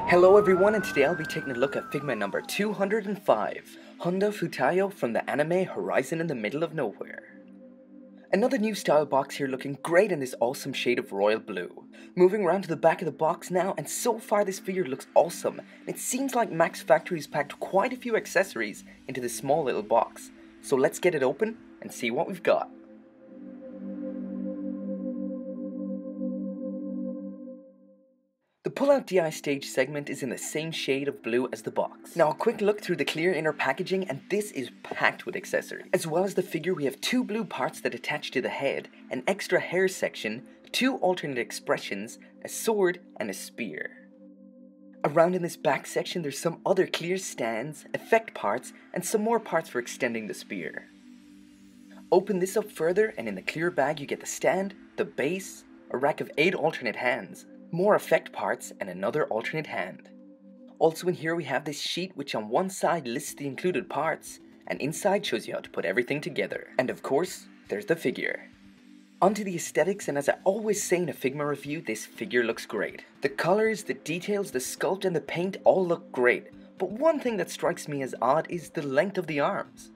Hello everyone, and today I'll be taking a look at Figma number 205, Honda Futayo from the anime Horizon in the Middle of Nowhere. Another new style box here, looking great in this awesome shade of royal blue. Moving around to the back of the box now, and so far this figure looks awesome. It seems like Max Factory has packed quite a few accessories into this small little box. So let's get it open and see what we've got. The pull-out DI stage segment is in the same shade of blue as the box. Now a quick look through the clear inner packaging, and this is packed with accessories. As well as the figure, we have two blue parts that attach to the head, an extra hair section, two alternate expressions, a sword, and a spear. Around in this back section there's some other clear stands, effect parts, and some more parts for extending the spear. Open this up further, and in the clear bag you get the stand, the base, a rack of 8 alternate hands, more effect parts, and another alternate hand. Also in here we have this sheet which on one side lists the included parts, and inside shows you how to put everything together. And of course, there's the figure. Onto the aesthetics, and as I always say in a Figma review, this figure looks great. The colors, the details, the sculpt, and the paint all look great, but one thing that strikes me as odd is the length of the arms.